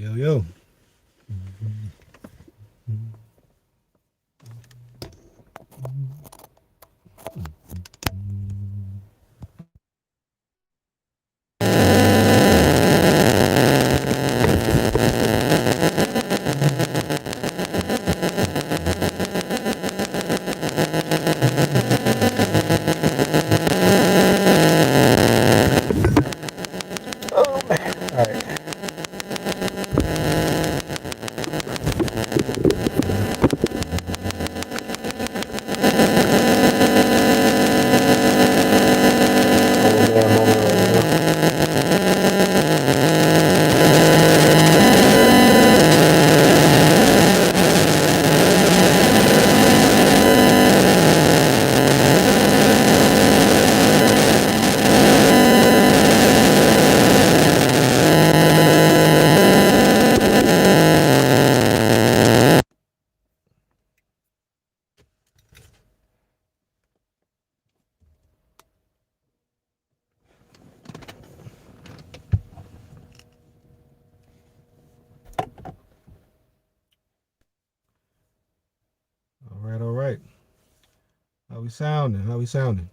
Yo, yo. Oh man. All right. Oh damn moment right now. All right, all right. How we sounding? How we sounding?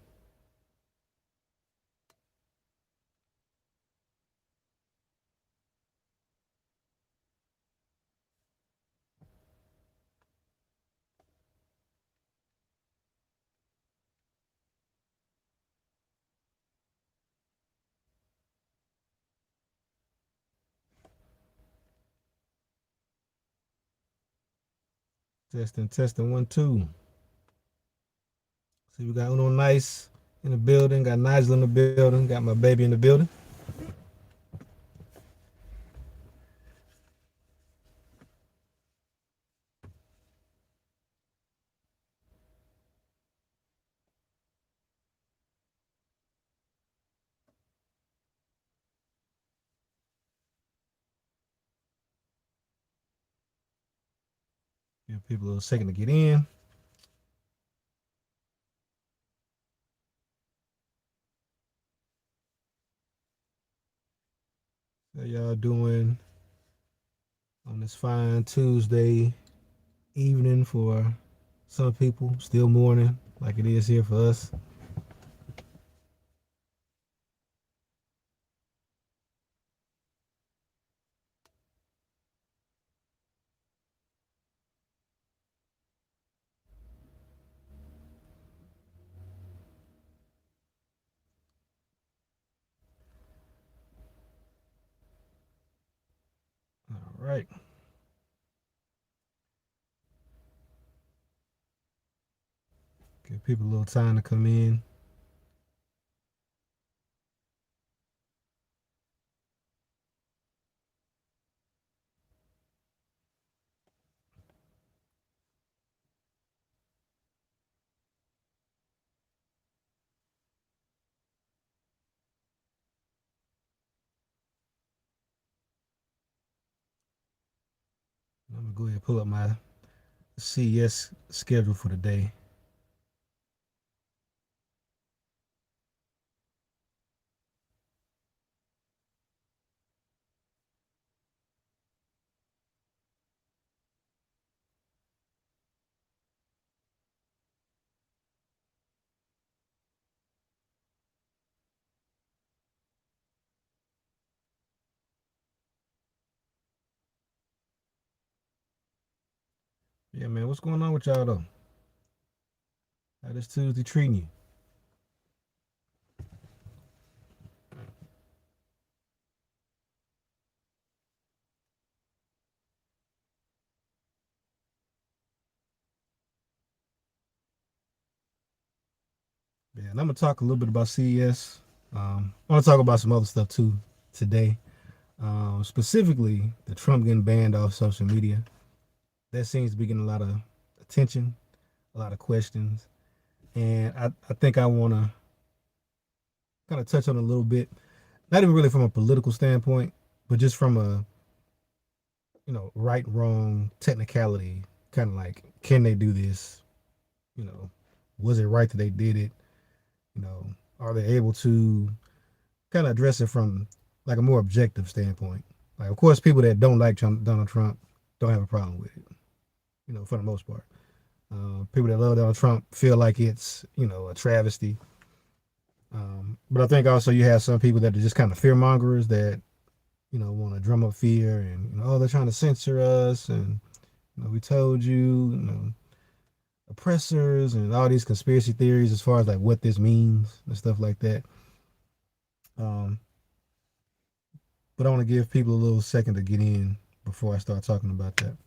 Testing, testing, 1, 2. See, we got Uno Nice in the building. Got Nigel in the building. Got my baby in the building. Give people a little second to get in. How y'all doing on this fine Tuesday evening for some people? Still morning, like it is here for us. All right. Give people a little time to come in. I'm gonna go ahead and pull up my CES schedule for the day. Yeah, man, what's going on with y'all though? How this Tuesday treating you? Yeah, and I'm gonna talk a little bit about CES. I want to talk about some other stuff too today. Specifically, the Trump getting banned off social media. That seems to be getting a lot of attention, a lot of questions, and I think I want to kind of touch on it a little bit. Not even really from a political standpoint, but just from a right wrong technicality, kind of like, can they do this? You know, was it right that they did it? You know, are they able to kind of address it from like a more objective standpoint? Like, of course, people that don't like Donald Trump don't have a problem with it. For the most part, people that love Donald Trump feel like it's a travesty. But I think also you have some people that are just kind of fear mongers that want to drum up fear and oh, they're trying to censor us and we told you, oppressors and all these conspiracy theories as far as like what this means and stuff like that. Um, but I want to give people a little second to get in before I start talking about that.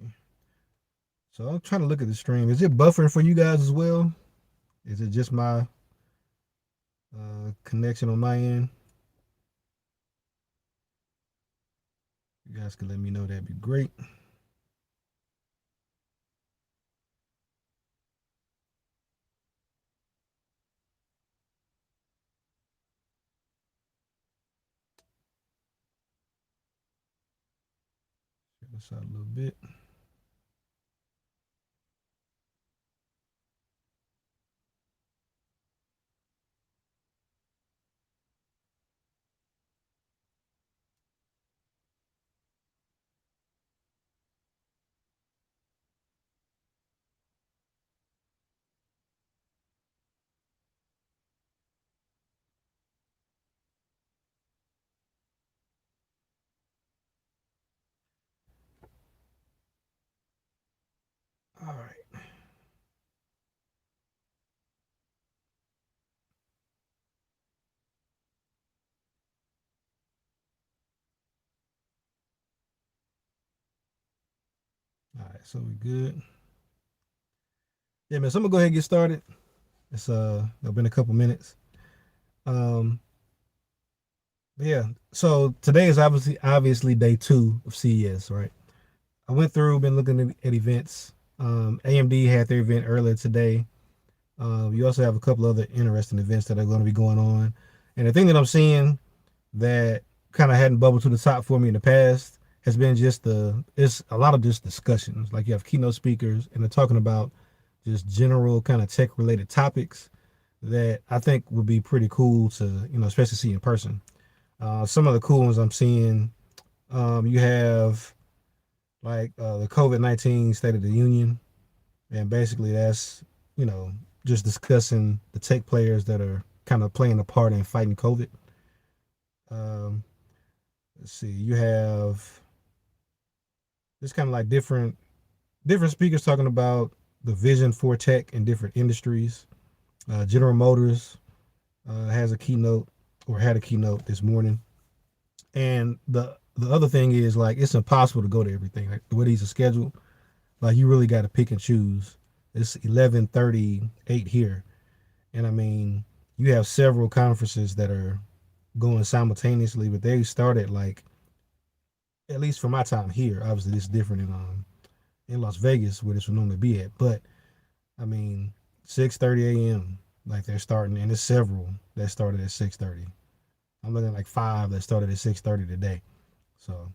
See. So I'm trying to look at the stream. Is it buffering for you guys as well? Is it just my connection on my end? You guys can let me know. That'd be great. Check this out a little bit. All right. All right. So we good. Yeah, man. So I'm gonna go ahead and get started. It's been a couple minutes. Um, yeah. So today is obviously day two of CES, right? I went through, been looking at events. AMD had their event earlier today. You also have a couple other interesting events that are going to be going on. And the thing that I'm seeing that kind of hadn't bubbled to the top for me in the past has been just it's a lot of just discussions. Like you have keynote speakers and they're talking about just general kind of tech related topics that I think would be pretty cool to, especially see in person. Some of the cool ones I'm seeing, you have like the COVID-19 State of the Union, and basically that's just discussing the tech players that are kind of playing a part in fighting COVID. Um, let's see, you have just kind of like different speakers talking about the vision for tech in different industries. General Motors has a keynote or had a keynote this morning, and the other thing is like it's impossible to go to everything. Like the way these are scheduled, like you really got to pick and choose. It's 11:38 here, and I mean you have several conferences that are going simultaneously, but they started like at least for my time here. Obviously, it's different in Las Vegas where this would normally be at, but I mean 6:30 a.m. like they're starting, and there's several that started at 6:30. I'm looking at like five that started at 6:30 today. So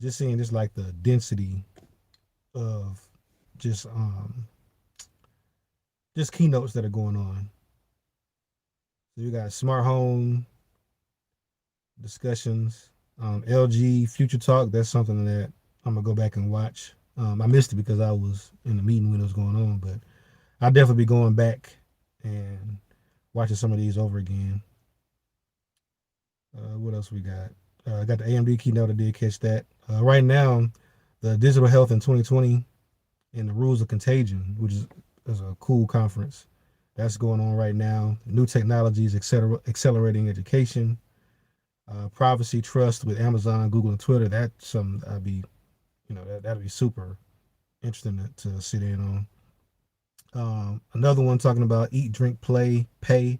just seeing just like the density of just um just keynotes that are going on. So you got smart home discussions, LG Future Talk. That's something that I'm gonna go back and watch. I missed it because I was in the meeting when it was going on, but I'll definitely be going back and watching some of these over again. What else we got? I got the AMD keynote. I did catch that. Right now, the Digital Health in 2020 and the Rules of Contagion, which is a cool conference that's going on right now. New technologies, accelerating education, privacy trust with Amazon, Google, and Twitter. That's something I'd be, that'd be super interesting to sit in on. Another one talking about eat, drink, play, pay.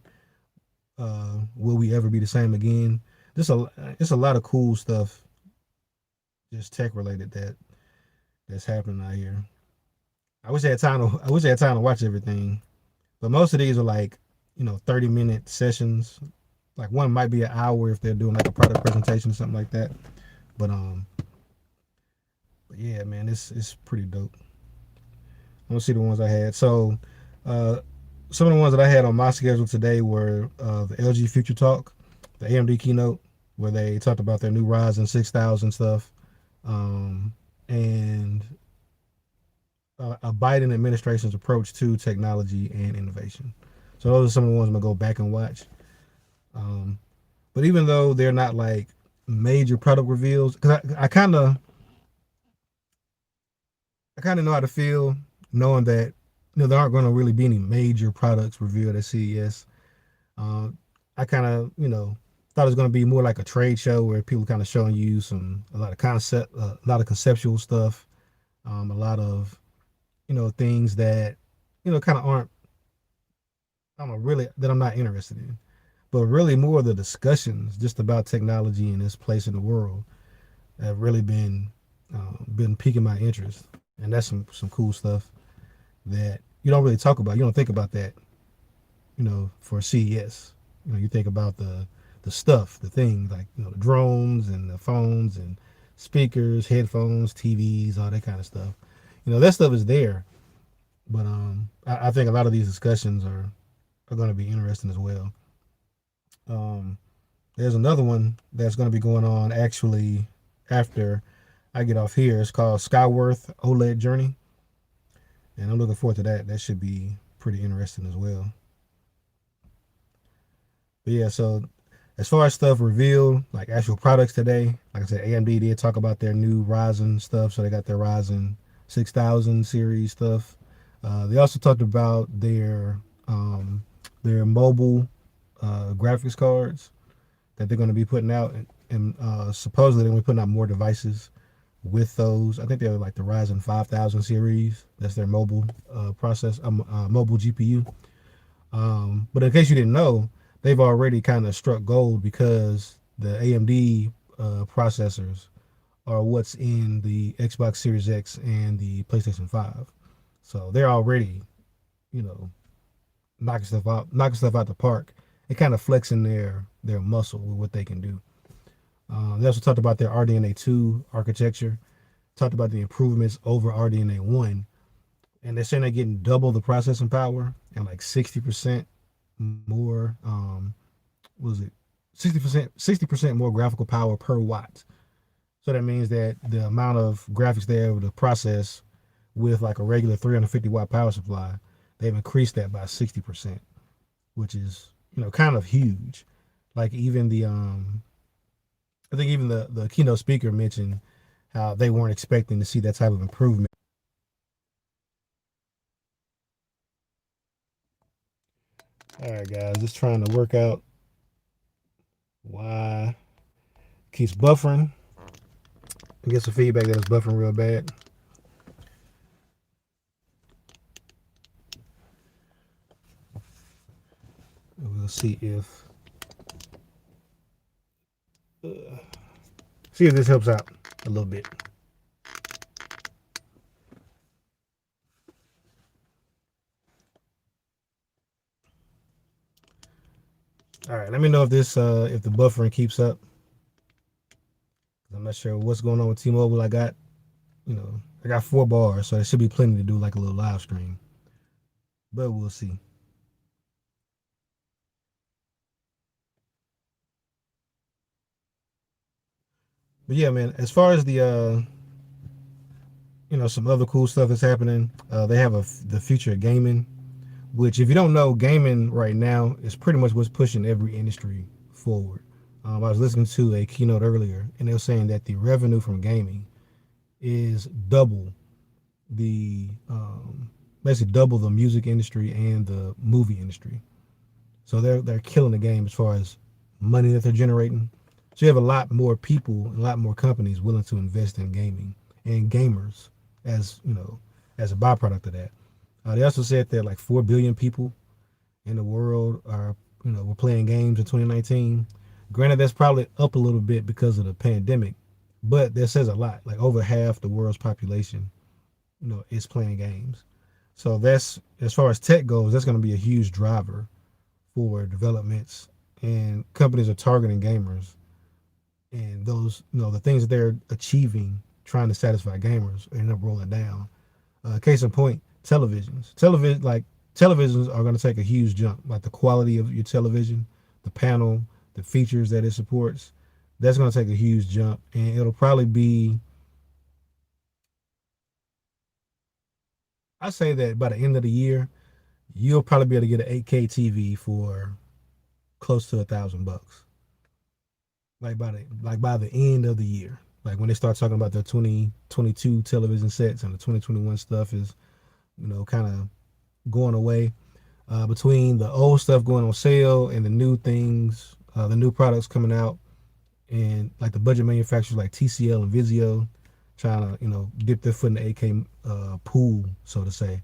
Will we ever be the same again? It's a lot of cool stuff, just tech related that's happening out here. I wish I had time to. I wish I had time to watch everything. But most of these are like, 30-minute sessions. Like one might be an hour if they're doing like a product presentation or something like that. But yeah, man, it's pretty dope. I'm gonna see the ones I had. So, uh, some of the ones that I had on my schedule today were the LG Future Talk, the AMD keynote, where they talked about their new Ryzen 6000 stuff, um, and a Biden administration's approach to technology and innovation. So those are some of the ones I'm gonna go back and watch. Um, but even though they're not like major product reveals, because I kind of know how to feel knowing that there aren't going to really be any major products revealed at CES. Um, I kind of thought it was going to be more like a trade show where people kind of showing you a lot of a lot of conceptual stuff, a lot of things that kind of aren't really that I'm not interested in, but really more of the discussions just about technology and its place in the world have really been piquing my interest, and that's some cool stuff that you don't really talk about. You don't think about that, for CES. You think about the stuff, the things like the drones and the phones and speakers, headphones, TVs, all that kind of stuff. That stuff is there, but I think a lot of these discussions are going to be interesting as well. Um, there's another one that's going to be going on actually after I get off here. It's called Skyworth OLED Journey, and I'm looking forward to that. That should be pretty interesting as well. But yeah, so as far as stuff revealed, like actual products today, like I said, AMD did talk about their new Ryzen stuff. So they got their Ryzen 6000 series stuff. They also talked about their mobile graphics cards that they're going to be putting out, and supposedly they're going to be putting out more devices with those. I think they're like the Ryzen 5000 series. That's their mobile GPU. But in case you didn't know, they've already kind of struck gold because the AMD processors are what's in the Xbox Series X and the PlayStation 5. So they're already, you know, knocking stuff out the park, and kind of flexing their muscle with what they can do. They also talked about their RDNA 2 architecture, talked about the improvements over RDNA 1, and they're saying they're getting double the processing power and like 60% more. What was it? 60% more graphical power per watt. So that means that the amount of graphics they're able to process with like a regular 350-watt power supply, they've increased that by 60%, which is kind of huge. Like even I think even the keynote speaker mentioned how they weren't expecting to see that type of improvement. All right, guys, just trying to work out why it keeps buffering. I get some feedback that it's buffering real bad. We'll uh, see if this helps out a little bit. All right, let me know if the buffering keeps up. I'm not sure what's going on with T-Mobile. I got 4 bars, so there should be plenty to do like a little live stream. But we'll see. But yeah, man. As far as some other cool stuff that's happening, they have the future of gaming, which if you don't know, gaming right now is pretty much what's pushing every industry forward. I was listening to a keynote earlier, and they were saying that the revenue from gaming is the basically double the music industry and the movie industry. So they're killing the game as far as money that they're generating. So you have a lot more people, a lot more companies willing to invest in gaming and gamers as as a byproduct of that. They also said that like 4 billion people in the world were playing games in 2019. Granted, that's probably up a little bit because of the pandemic, but that says a lot. Like over half the world's population, is playing games. So that's, as far as tech goes, that's going to be a huge driver for developments, and companies are targeting gamers, and those, the things that they're achieving trying to satisfy gamers end up rolling down. Case in point, televisions are going to take a huge jump. Like the quality of your television, the panel, the features that it supports, that's going to take a huge jump, and it'll probably be. I say that by the end of the year, you'll probably be able to get an 8K TV for close to $1,000. Like by the end of the year, like when they start talking about the 2022 television sets and the 2021 stuff is, kind of going away. Between the old stuff going on sale and the new things, the new products coming out, and like the budget manufacturers like TCL and Vizio trying to, dip their foot in the 8K pool, so to say.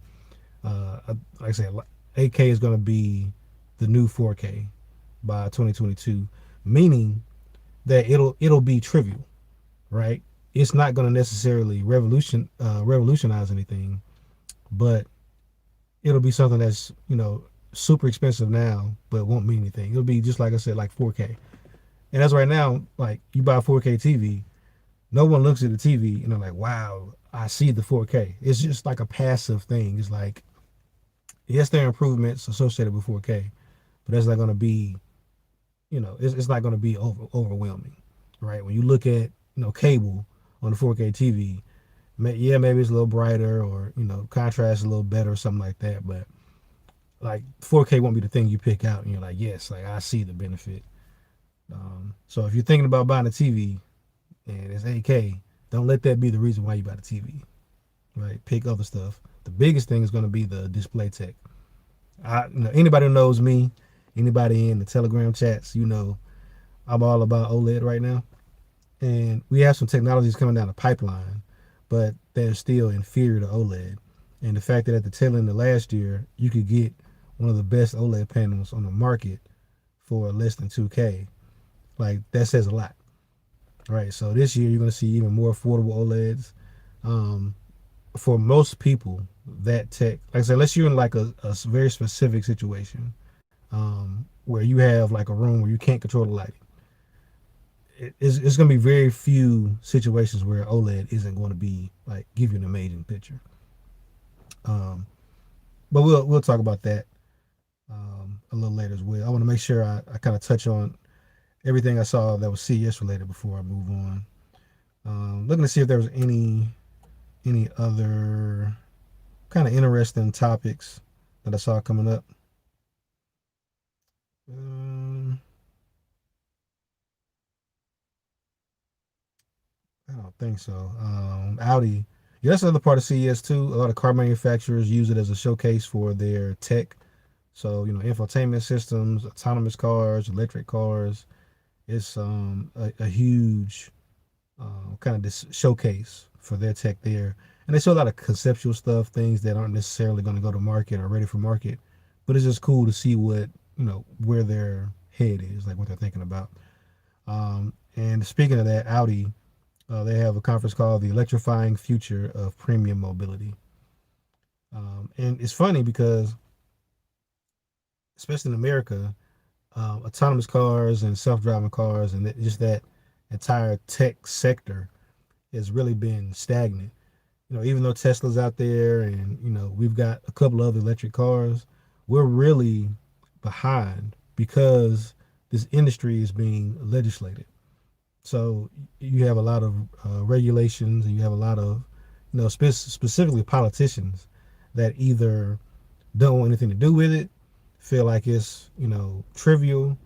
Like I said, 8K is going to be the new 4K by 2022, meaning that it'll be trivial, right? It's not going to necessarily revolutionize anything, but it'll be something that's, super expensive now, but won't mean anything. It'll be just like I said, like 4K. And as right now, like you buy a 4K TV, no one looks at the TV and they're like, wow, I see the 4K. It's just like a passive thing. It's like, yes, there are improvements associated with 4K, but that's not going to be, it's not going to be overwhelming, right? When you look at, cable on the 4K TV, yeah, maybe it's a little brighter, or, contrast a little better or something like that. But like 4K won't be the thing you pick out and you're like, yes, like I see the benefit. So if you're thinking about buying a TV and it's 8K, don't let that be the reason why you buy the TV, right? Pick other stuff. The biggest thing is going to be the display tech. Anybody who knows me, anybody in the Telegram chats, I'm all about OLED right now. And we have some technologies coming down the pipeline, but they're still inferior to OLED. And the fact that at the tail end of last year, you could get one of the best OLED panels on the market for less than 2K, like that says a lot, right? So this year, you're going to see even more affordable OLEDs. Um, for most people, that tech, like I said, unless you're in like a very specific situation, where you have like a room where you can't control the lighting, it's going to be very few situations where OLED isn't going to be like give you an amazing picture. Um, but we'll talk about that a little later as well. I want to make sure I kind of touch on everything I saw that was CES related before I move on. Looking to see if there was any other kind of interesting topics that I saw coming up. Um, I don't think so. Audi, yeah, that's another part of CES too. A lot of car manufacturers use it as a showcase for their tech. So, infotainment systems, autonomous cars, electric cars. It's a huge kind of this showcase for their tech there. And they show a lot of conceptual stuff, things that aren't necessarily going to go to market or ready for market. But it's just cool to see what, where their head is, like what they're thinking about. And speaking of that, Audi, they have a conference called The Electrifying Future of Premium Mobility. And it's funny because, especially in America, autonomous cars and self-driving cars and just that entire tech sector has really been stagnant. Even though Tesla's out there and, we've got a couple of other electric cars, we're really behind because this industry is being legislated. So you have a lot of regulations, and you have a lot of, specifically politicians that either don't want anything to do with it, feel like it's, trivial,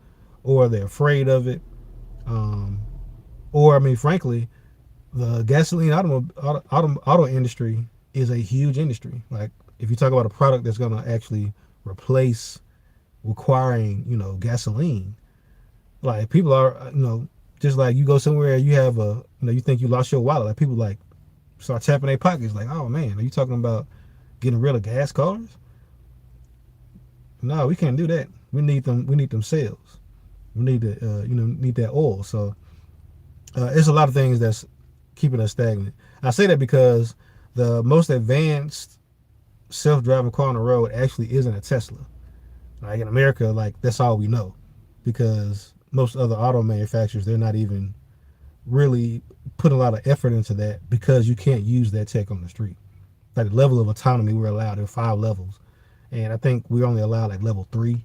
or they're afraid of it. Or, I mean, frankly, the gasoline auto industry is a huge industry. Like, if you talk about a product that's going to actually replace requiring, gasoline, like people are, just like you go somewhere, you have you think you lost your wallet. Like people like start tapping their pockets. Like, oh man, are you talking about getting rid of gas cars? No, we can't do that. We need them. We need them sales. We need to, need that oil. So it's a lot of things that's keeping us stagnant. I say that because the most advanced self-driving car on the road actually isn't a Tesla. Like in America, like that's all we know, because most other auto manufacturers, they're not even really putting a lot of effort into that, because you can't use that tech on the street. Like the level of autonomy we're allowed, there are 5 levels, and I think we're only allowed like level 3.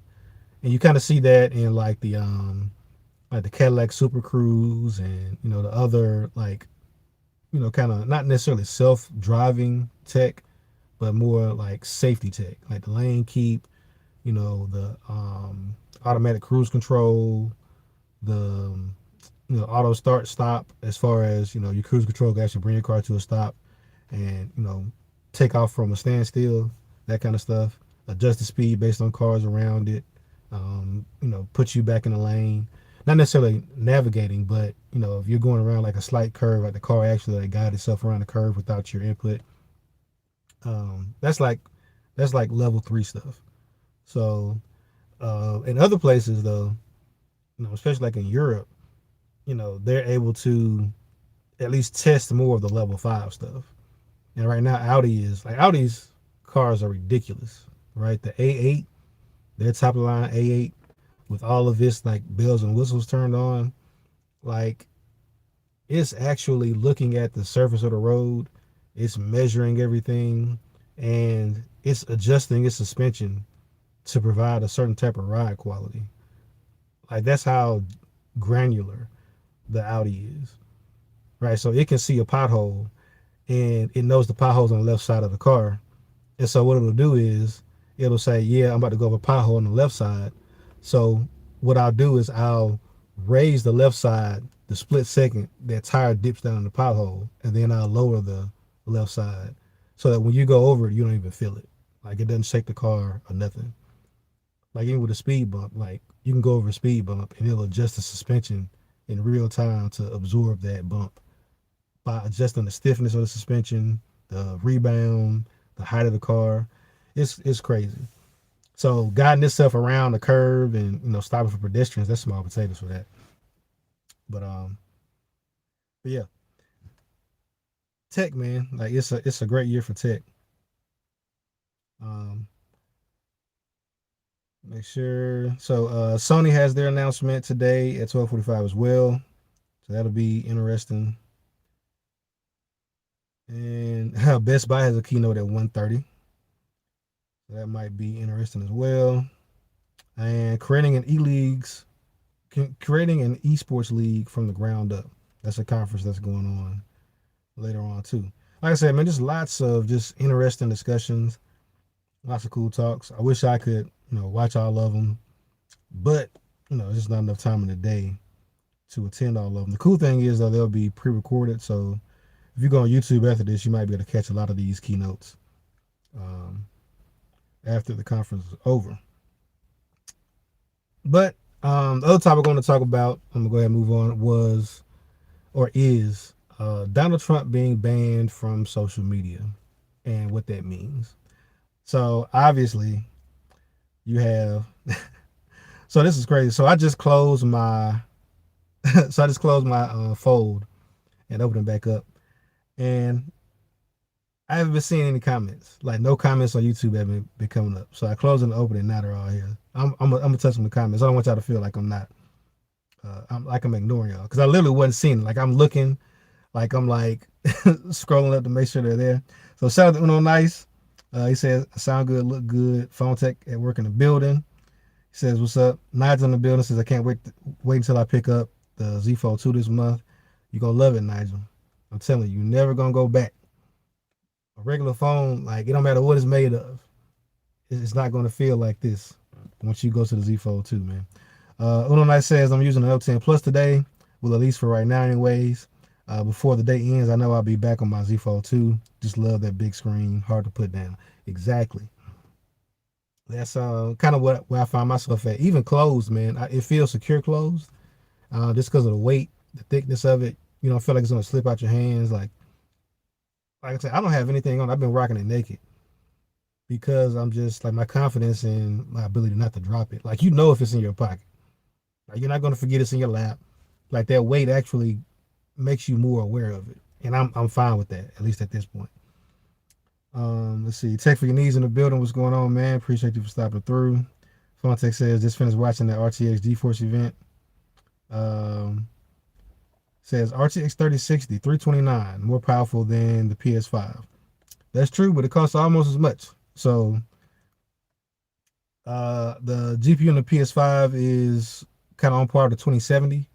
And you kind of see that in like the Cadillac Super Cruise, and the other, like, kind of not necessarily self-driving tech, but more like safety tech, like the lane keep, the automatic cruise control, the auto start stop, as far as your cruise control can actually bring your car to a stop, and take off from a standstill, that kind of stuff. Adjust the speed based on cars around it. Put you back in the lane. Not necessarily navigating, but if you're going around like a slight curve, like the car actually like guide itself around the curve without your input. That's like level 3 stuff. So in other places though, especially like in Europe, they're able to at least test more of the level 5 stuff. And right now, Audi's cars are ridiculous, right? The A8, their top of the line A8, with all of its like bells and whistles turned on, like it's actually looking at the surface of the road, it's measuring everything, and it's adjusting its suspension to provide a certain type of ride quality. Like that's how granular the Audi is, right? So it can see a pothole, and it knows the pothole's on the left side of the car. And so what it'll do is it'll say, yeah, I'm about to go over a pothole on the left side. So what I'll do is I'll raise the left side the split second that tire dips down in the pothole, and then I'll lower the left side so that when you go over it, you don't even feel it. Like it doesn't shake the car or nothing. Like even with a speed bump, like you can go over a speed bump and it'll adjust the suspension in real time to absorb that bump by adjusting the stiffness of the suspension, the rebound, the height of the car. It's crazy. So guiding itself around the curve and stopping for pedestrians, that's small potatoes for that. But but yeah, tech, man, like it's a great year for tech. Um, Make sure. So Sony has their announcement today at 12:45 as well. So that'll be interesting. And Best Buy has a keynote at 1:30. So that might be interesting as well. And creating an esports league from the ground up. That's a conference that's going on later on too. Like I said, man, just lots of just interesting discussions, lots of cool talks. I wish I could, watch all of them, but there's just not enough time in the day to attend all of them. The cool thing is though, they'll be pre-recorded, so if you go on YouTube after this, you might be able to catch a lot of these keynotes um, after the conference is over. But the other topic I want to talk about, I'm gonna go ahead and move on, is Donald Trump being banned from social media and what that means. So obviously, you have. So this is crazy. So I just closed my. Fold and opened it back up, and I haven't been seeing any comments. Like no comments on YouTube have been coming up. So I closed and opened it. Now they're all here. I'm gonna touch on the comments. I don't want y'all to feel like I'm not. I'm ignoring y'all, because I literally wasn't seeing it. Like I'm looking, like I'm like scrolling up to make sure they're there. So shout out to Uno Nice. He says, sound good, look good. Phone tech at work in the building. He says, what's up? Nigel's in the building. Says, I can't wait until I pick up the Z Fold 2 this month. You're going to love it, Nigel. I'm telling you, you're never going to go back. A regular phone, like, it don't matter what it's made of. It's not going to feel like this once you go to the Z Fold 2, man. Uno Nice says, I'm using an L10 Plus today. Well, at least for right now, anyways. Before the day ends, I know I'll be back on my Z Fold 2. Just love that big screen, hard to put down. Exactly. That's kind of where I find myself at. Even closed, man, it feels secure closed. Just because of the weight, the thickness of it. I feel like it's gonna slip out your hands. Like I said, I don't have anything on. I've been rocking it naked because I'm just like my confidence in my ability not to drop it. Like if it's in your pocket, like you're not gonna forget it's in your lap. Like that weight actually makes you more aware of it, and I'm fine with that, at least at this point. Let's see. Tech for your needs in the building. What's going on, man? Appreciate you for stopping through. Phonetech says just finished watching that RTX GeForce event. Um, Says RTX 3060 329 more powerful than the PS5. That's true, but it costs almost as much. So the GPU in the PS5 is kind of on par with the 2070.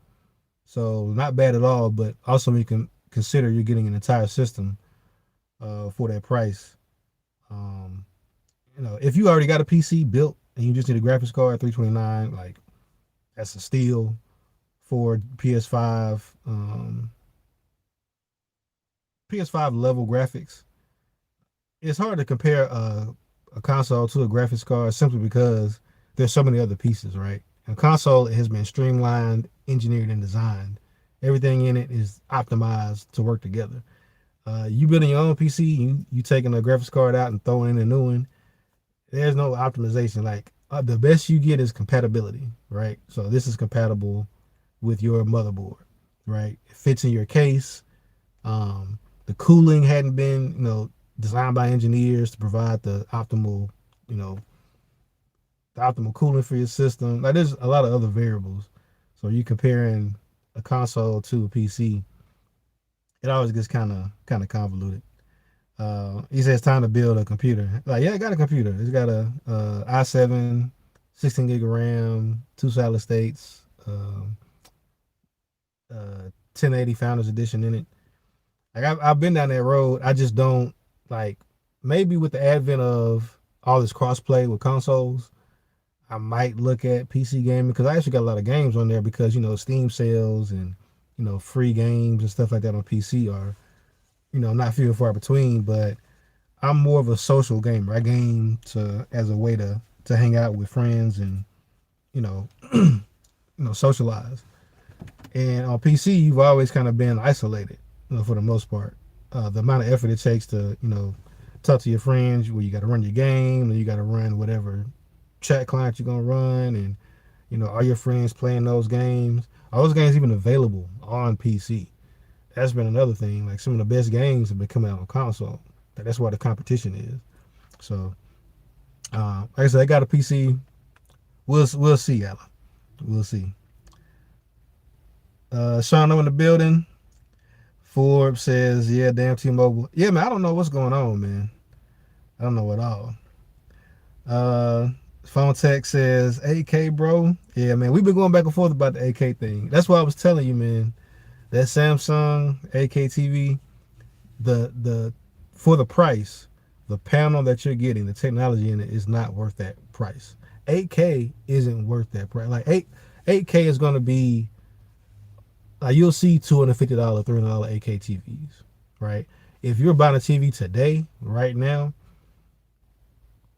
So not bad at all, but also you can consider you're getting an entire system for that price. Um, if you already got a PC built and you just need a graphics card, 329, like that's a steal for PS5. PS5 level graphics. It's hard to compare a console to a graphics card simply because there's so many other pieces, right? A console has been streamlined, engineered, and designed. Everything in it is optimized to work together. You building your own PC, you taking a graphics card out and throwing in a new one. There's no optimization. Like the best you get is compatibility, right? So this is compatible with your motherboard, right? It fits in your case. The cooling hadn't been, designed by engineers to provide you know, the optimal cooling for your system. Like there's a lot of other variables. So you comparing a console to a PC, it always gets kind of convoluted. He says it's time to build a computer. Like, yeah, I got a computer. It's got a i7, 16 gig of RAM, two solid states, 1080 Founders Edition in it. Like I've been down that road. I just don't like. Maybe with the advent of all this crossplay with consoles, I might look at PC gaming because I actually got a lot of games on there because Steam sales and free games and stuff like that on PC are not few and far between. But I'm more of a social gamer. I game to as a way to hang out with friends and you know socialize. And on PC, you've always kind of been isolated, for the most part. The amount of effort it takes to, talk to your friends, where you got to run your game, and you got to run whatever chat client you're gonna run, and all your friends playing those games. All those games even available on PC. That's been another thing. Like some of the best games have been coming out on console. That's why the competition is. So, like I said, I got a PC. We'll see, Alan. We'll see. Sean, I'm in the building. Forbes says, yeah, damn T-Mobile. Yeah, man, I don't know what's going on, man. I don't know at all. Phone Tech says, AK, bro. Yeah, man, we've been going back and forth about the AK thing. That's why I was telling you, man, that Samsung AK TV, the for the price, the panel that you're getting, the technology in it is not worth that price. 8K isn't worth that price. Like 8K is going to be like you'll see $250, $300 AK TVs, right? If you're buying a TV today, right now,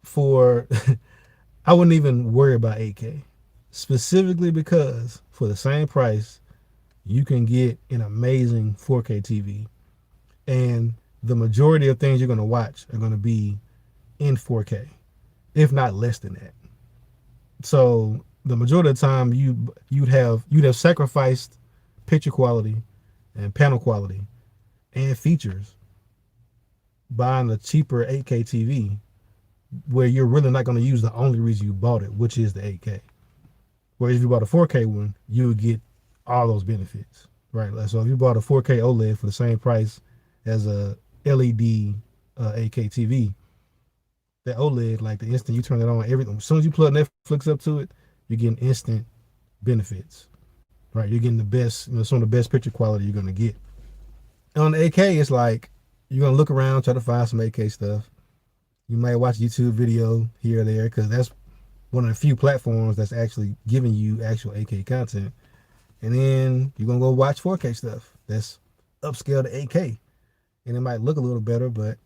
for I wouldn't even worry about 8K, specifically because for the same price, you can get an amazing 4K TV, and the majority of things you're going to watch are going to be in 4K, if not less than that. So the majority of the time, you'd have sacrificed picture quality and panel quality and features buying a cheaper 8K TV where you're really not going to use the only reason you bought it, which is the 8K. Whereas if you bought a 4K one, you would get all those benefits, right? So if you bought a 4K OLED for the same price as a LED 8K TV, that OLED, like the instant you turn it on, everything, as soon as you plug Netflix up to it, you're getting instant benefits, right? You're getting the best, some of the best picture quality you're going to get. On the 8K, it's like you're going to look around, try to find some 8K stuff. You might watch a YouTube video here or there because that's one of the few platforms that's actually giving you actual 8K content. And then you're going to go watch 4K stuff that's upscaled to 8K. And it might look a little better, but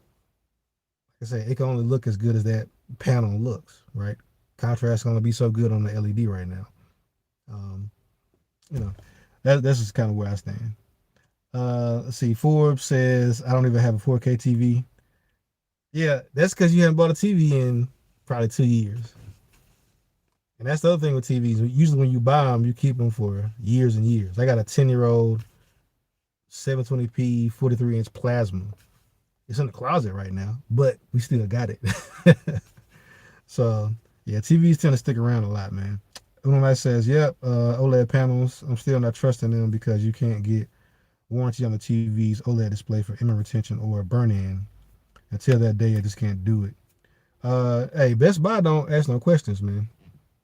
like I say, it can only look as good as that panel looks, right? Contrast is going to be so good on the LED right now. That's just kind of where I stand. Let's see. Forbes says, I don't even have a 4K TV. Yeah, that's because you haven't bought a TV in probably 2 years. And that's the other thing with TVs. Usually when you buy them, you keep them for years and years. I got a 10-year-old 720p 43-inch plasma It's in the closet right now, but we still got it. So yeah, TVs tend to stick around a lot, man. When says, "Yep, OLED panels. I'm still not trusting them because you can't get warranty on the TV's OLED display for image retention or burn-in. Until that day, I just can't do it." Hey, Best Buy don't ask no questions, man.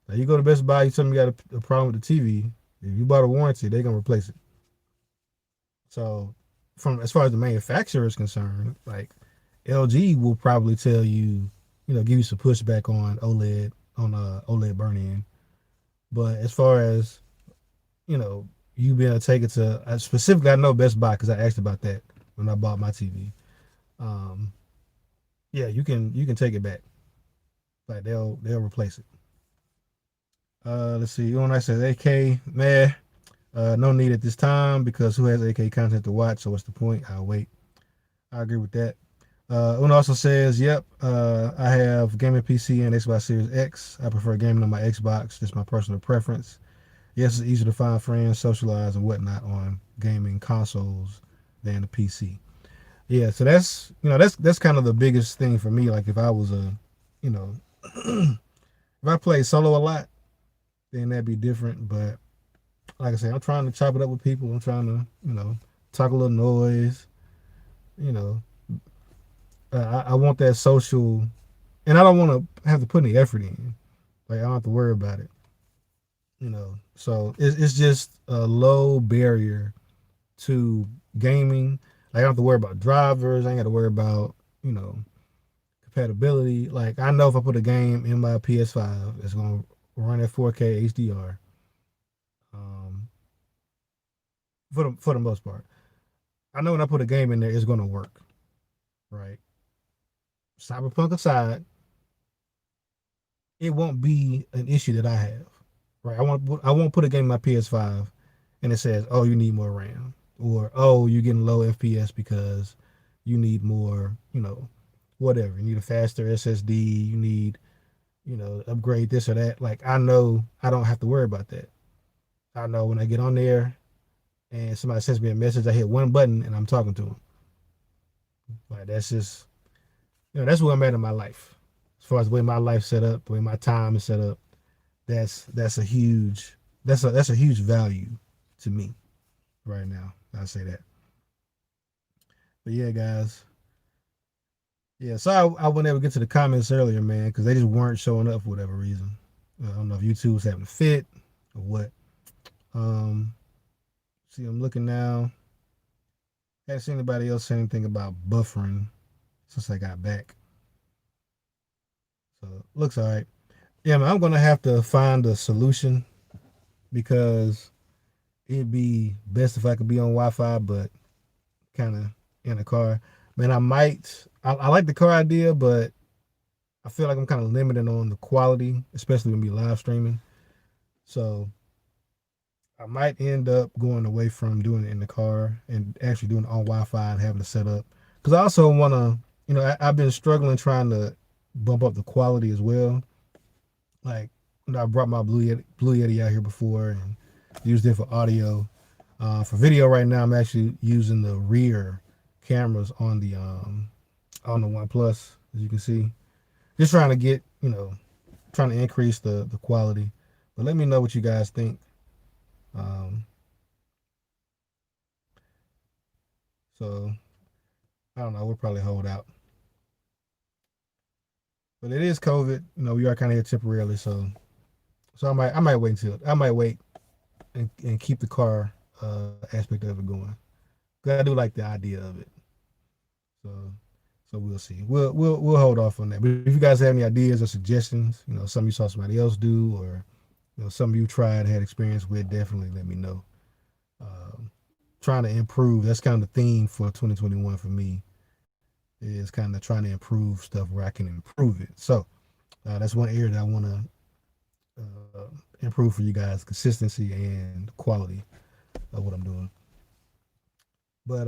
Like you go to Best Buy, you tell them you got a problem with the TV. If you bought a warranty, they're gonna replace it. So, from as far as the manufacturer is concerned, like LG will probably tell you, give you some pushback on OLED burn in. But as far as you being able to take it to specifically, I know Best Buy because I asked about that when I bought my TV. Um, yeah, you can take it back. Like they'll replace it. Let's see. When I said AK, man, no need at this time because who has AK content to watch? So what's the point? I'll wait. I agree with that. Una also says, "Yep, I have gaming PC and Xbox Series X. I prefer gaming on my Xbox. Just my personal preference. Yes, it's easier to find friends, socialize, and whatnot on gaming consoles than the PC. Yeah, so that's kind of the biggest thing for me. Like if I was you know, if I played solo a lot, then that'd be different. But like I say, I'm trying to chop it up with people. I'm trying to talk a little noise. You know, I want that social, and I don't want to have to put any effort in. Like I don't have to worry about it. So it's just a low barrier to gaming. Like I don't have to worry about drivers. I ain't got to worry about you know compatibility. Like I know if I put a game in my PS5, it's gonna run at 4K HDR. Um, for the most part, I know when I put a game in there, it's gonna work. Right. Cyberpunk aside, it won't be an issue that I have. Right. I won't put a game in my PS5 and it says, "Oh, you need more RAM," or "Oh, you're getting low FPS because you need more." Whatever. You need a faster SSD. You need upgrade this or that. Like I know I don't have to worry about that. I know when I get on there and somebody sends me a message, I hit one button and I'm talking to them. Like that's just that's where I'm at in my life. As far as the way my life's set up, the way my time is set up, that's a huge that's a huge value to me right now. I'll say that. But yeah, guys. Yeah, so I wasn't able to get to the comments earlier, man, because they just weren't showing up for whatever reason. I don't know if YouTube was having a fit or what. Um, See, I'm looking now. Haven't seen anybody else say anything about buffering since I got back. So looks all right. Yeah, man, I'm gonna have to find a solution because it'd be best if I could be on Wi-Fi, but kind of in a car. Man, I might. I like the car idea, but I feel like I'm kind of limited on the quality, especially when we live streaming. So I might end up going away from doing it in the car and actually doing it on Wi-Fi and having to set up. Because I also want to, I've been struggling trying to bump up the quality as well. Like, I brought my Blue Yeti out here before and used it for audio. For video right now, I'm actually using the rear cameras on the One Plus, as you can see. Just trying to get, trying to increase the quality. But let me know what you guys think. Um, so I don't know. We'll probably hold out. But it is COVID. We are kind of here temporarily, so I might wait and keep the car aspect of it going. 'Cause I do like the idea of it. So we'll see. We'll hold off on that. But if you guys have any ideas or suggestions, something you saw somebody else do, or something you tried had experience with, definitely let me know. Um, Trying to improve. That's kind of the theme for 2021 for me. Is kind of trying to improve stuff where I can improve it. So that's one area that I want to improve for you guys: consistency and quality of what I'm doing. But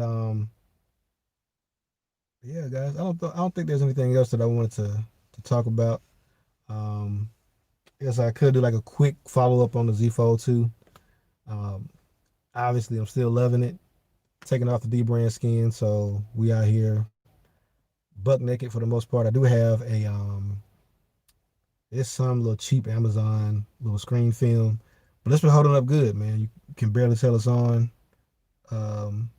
yeah, guys, I don't think there's anything else that I wanted to talk about. Um, yes, I could do like a quick follow up on the Z Fold 2. Um, Obviously, I'm still loving it. Taking off the D brand skin, so we out here buck naked for the most part. I do have a it's some little cheap Amazon little screen film, but it's been holding up good, man. You can barely tell it's on. Um,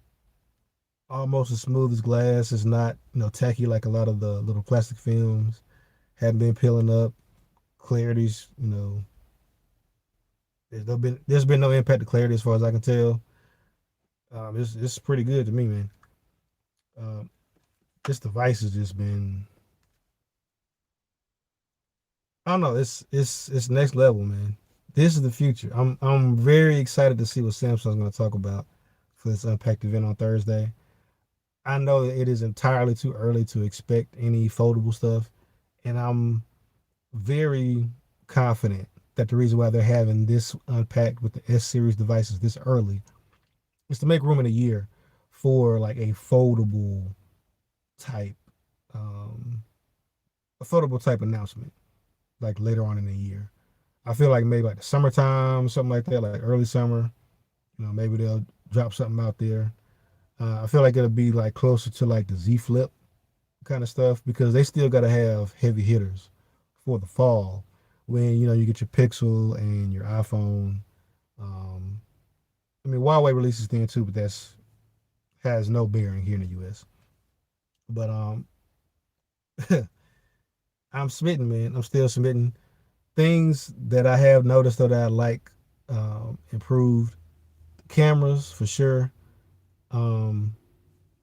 Almost as smooth as glass. It's not tacky like a lot of the little plastic films. Hadn't been peeling up. Clarity's there's been no impact to clarity as far as I can tell. It's pretty good to me, man. Um, this device has just been I don't know. It's next level, man. This is the future. I'm very excited to see what Samsung's going to talk about for this Unpacked event on Thursday. I know that it is entirely too early to expect any foldable stuff, and I'm very confident that the reason why they're having this unpacked with the S series devices this early is to make room in a year for like type, um, a foldable type announcement, like later on in the year. I feel like maybe like the summertime, something like that, like early summer. Maybe they'll drop something out there. I feel like it'll be like closer to like the Z Flip kind of stuff because they still got to have heavy hitters for the fall when you get your Pixel and your iPhone. Um, I mean, Huawei releases then too, but that's has no bearing here in the U.S. But I'm smitten, man. I'm still smitten. Things that I have noticed that I like improved cameras for sure. Um,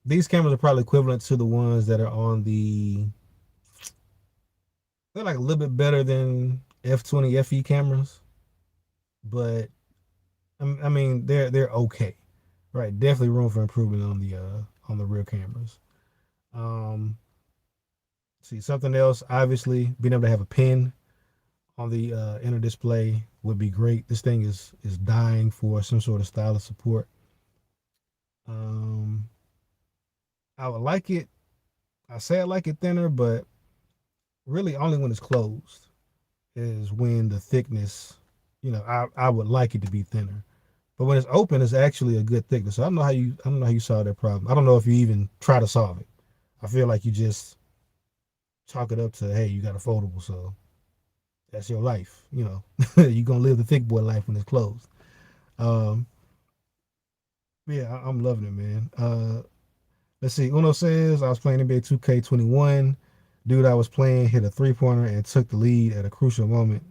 these cameras are probably equivalent to the ones that are on the. They're like a little bit better than F20 FE cameras, but I mean they're okay, right? Definitely room for improvement on the rear cameras. Um, see something else. Obviously, being able to have a pen on the inner display would be great. This thing is dying for some sort of stylus support. Um, I would like it. I say I like it thinner, but really only when it's closed is when the thickness. I would like it to be thinner. But when it's open, it's actually a good thickness. So I don't know how you solve that problem. I don't know if you even try to solve it. I feel like you just chalk it up to, hey, you got a foldable, so that's your life. You're gonna live the thick boy life when it's closed. Um, yeah, I'm loving it, man. Let's see. Uno says I was playing NBA 2K21. Dude, I was playing hit a 3 pointer and took the lead at a crucial moment.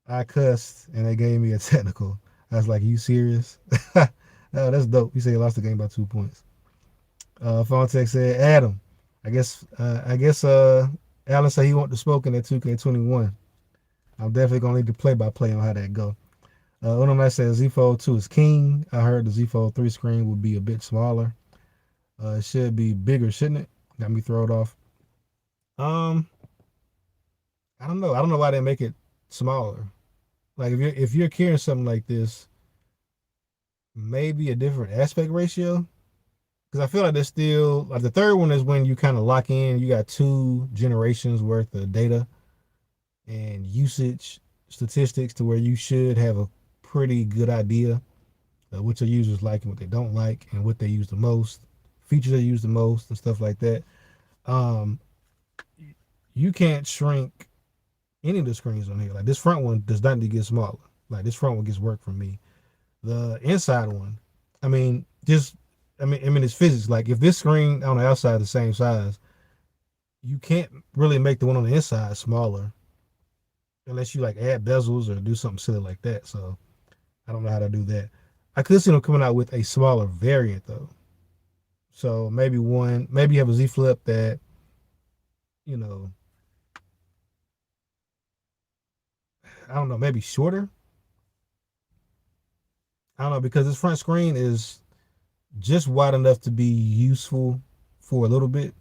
I cussed and they gave me a technical. I was like, "Are you serious?" Oh, that's dope. He said he lost the game by 2 points. Fontex said, Adam. I guess Alan said he want to smoke in that 2K21. I'm definitely gonna need to play by play on how that go. Uno says Z Fold 2 is king. I heard the Z Fold 3 screen would be a bit smaller. It should be bigger, shouldn't it? Got me thrown off. Um, I don't know. I don't know why they make it smaller. Like if you're carrying something like this, maybe a different aspect ratio. Because I feel like there's still like the third one is when you kind of lock in. You got 2 generations worth of data and usage statistics to where you should have a pretty good idea of what your users like and what they don't like and what they use the most, features they use the most, and stuff like that. Um, you can't shrink any of the screens on here. Like this front one does not need to get smaller. Like this front one gets work from me. The inside one, I mean, just I mean, it's physics. Like if this screen on the outside is the same size, you can't really make the one on the inside smaller unless you like add bezels or do something silly like that. So I don't know how to do that. I could see them coming out with a smaller variant though. So maybe you have a Z Flip that you know, I don't know, maybe shorter. I don't know because this front screen is just wide enough to be useful for a little bit,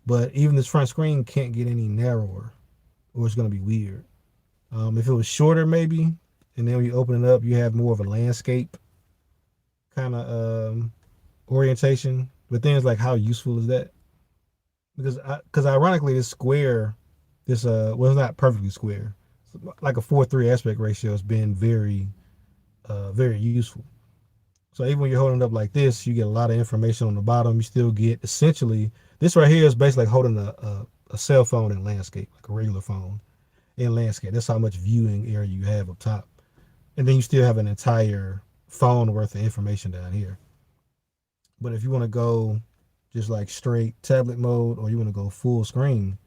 but even this front screen can't get any narrower, or it's gonna be weird. If it was shorter, maybe, and then when you open it up, you have more of a landscape kind of orientation. But then it's like, how useful is that? Because ironically, this square, well, it's not perfectly square. Like a 4:3 aspect ratio has been very very useful. So even when you're holding it up like this, you get a lot of information on the bottom. You still get essentially this right here is basically like holding a cell phone in landscape, like a regular phone in landscape. That's how much viewing area you have up top. And then you still have an entire phone worth of information down here. But if you want to go just like straight tablet mode or you want to go full screen,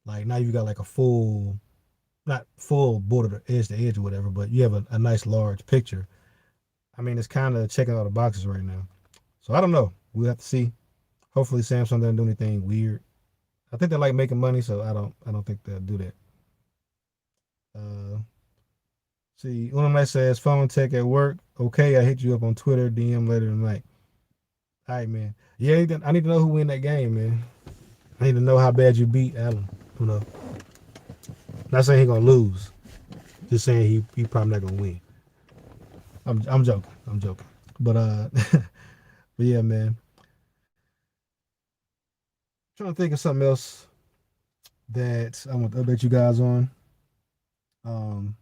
like now you got like a full, not full border edge to edge or whatever, but you have a nice large picture. I mean, it's kind of checking all the boxes right now. So I don't know. We'll have to see. Hopefully Samsung doesn't do anything weird. I think they like making money, so I don't think they'll do that. Uh, See, one of them says phone tech at work. Okay, I hit you up on Twitter, DM later tonight. All right, man. Yeah, I need to know who win that game, man. I need to know how bad you beat Allen. You know, not saying he gonna lose. Just saying he probably not gonna win. I'm joking. I'm joking. But but yeah, man. Trying to think of something else that I want to update you guys on. Um,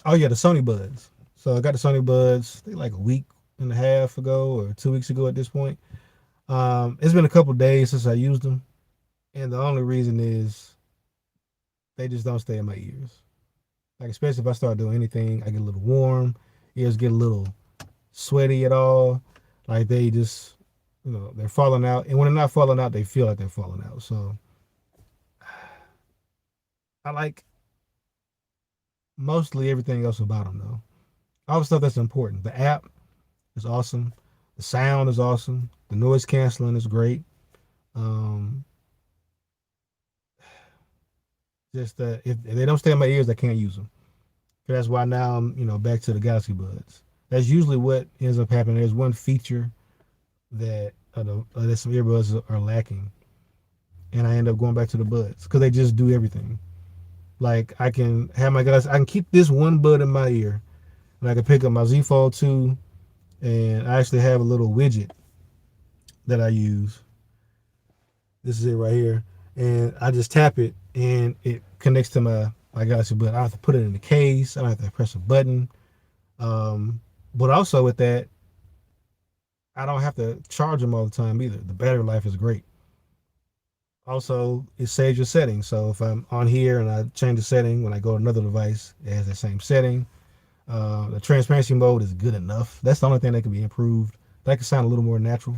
oh yeah, the Sony Buds. So I got the Sony Buds. I think like a week and a half ago or 2 weeks ago at this point. It's been a couple days since I used them, and the only reason is they just don't stay in my ears. Like especially if I start doing anything, I get a little warm, ears get a little sweaty at all. Like they just, they're falling out, and when they're not falling out, they feel like they're falling out. So I like mostly everything else about them though. All the stuff that's important. The app is awesome. The sound is awesome. The noise canceling is great. Um, just if they don't stay in my ears, I can't use them. That's why now I'm back to the Galaxy Buds. That's usually what ends up happening. There's one feature that some earbuds are lacking, and I end up going back to the Buds because they just do everything. Like I can have my guys, I can keep this one bud in my ear, and I can pick up my Z Fold 2, and I actually have a little widget that I use. This is it right here, and I just tap it, and it connects to my Galaxy Bud. I don't have to put it in the case. I don't have to press a button. But also with that, I don't have to charge them all the time either. The battery life is great. Also, it saves your settings. So if I'm on here and I change the setting, when I go to another device, it has the same setting. The transparency mode is good enough. That's the only thing that can be improved. That could sound a little more natural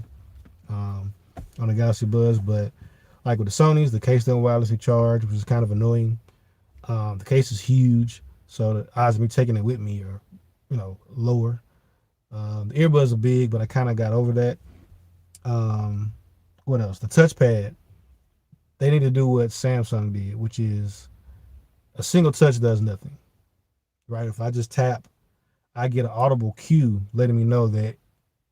on the Galaxy Buds, but like with the Sonys, the case doesn't wirelessly charge, which is kind of annoying. The case is huge, so the odds of me taking it with me are, lower. The earbuds are big, but I kind of got over that. What else? The touchpad. They need to do what Samsung did, which is a single touch does nothing. Right? If I just tap, I get an audible cue letting me know that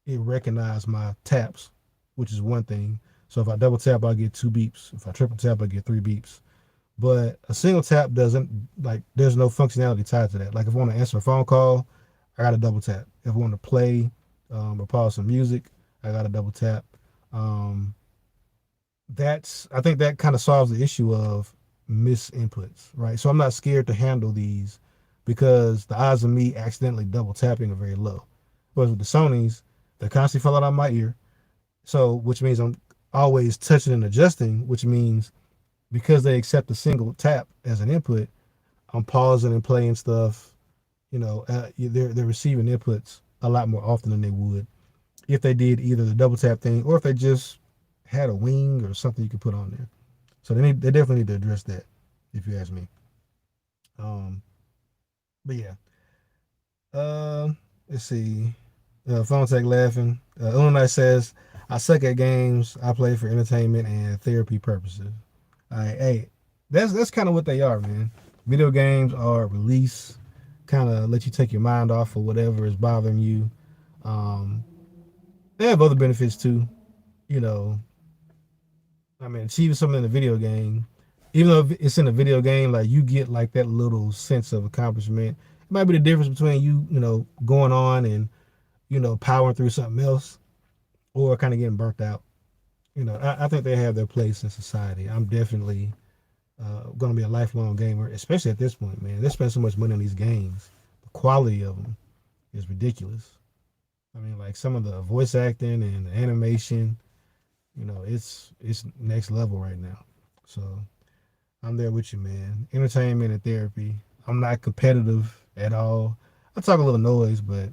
it recognized my taps, which is one thing. So if I double tap, I get 2 beeps. If I triple tap, I get 3 beeps. But a single tap doesn't, like, there's no functionality tied to that. Like if I want to answer a phone call, I got to double tap. If I want to play or pause some music, I got to double tap. I think that kind of solves the issue of misinputs, right? So I'm not scared to handle these because the odds of me accidentally double tapping are very low. Whereas with the Sonys, they're constantly falling out of my ear. So, which means I'm always touching and adjusting, which means because they accept a single tap as an input, I'm pausing and playing stuff. They're receiving inputs a lot more often than they would if they did either the double tap thing or if they just had a wing or something you could put on there. So they definitely need to address that, if you ask me. Um, but yeah. Let's see. Phone tech laughing. Illinois says, I suck at games. I play for entertainment and therapy purposes. All right, hey, that's kind of what they are, man. Video games are a release, kind of let you take your mind off of whatever is bothering you. They have other benefits too. You know, I mean, achieving something in a video game, even though it's in a video game, like you get like that little sense of accomplishment. It might be the difference between going on and powering through something else, or kind of getting burnt out. I think they have their place in society. I'm definitely going to be a lifelong gamer, especially at this point, man. They spend so much money on these games. The quality of them is ridiculous. I mean, like some of the voice acting and the animation, it's next level right now. So I'm there with you, man. Entertainment and therapy. I'm not competitive at all. I talk a little noise, but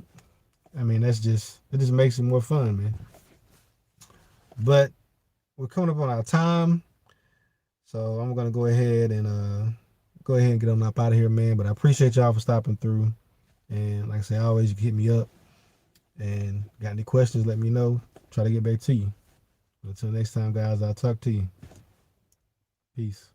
I mean it just makes it more fun, man. But we're coming up on our time, so I'm gonna go ahead and get on up out of here, man. But I appreciate y'all for stopping through. And like I say, always you can hit me up. And got any questions, let me know. Try to get back to you. Until next time, guys, I'll talk to you. Peace.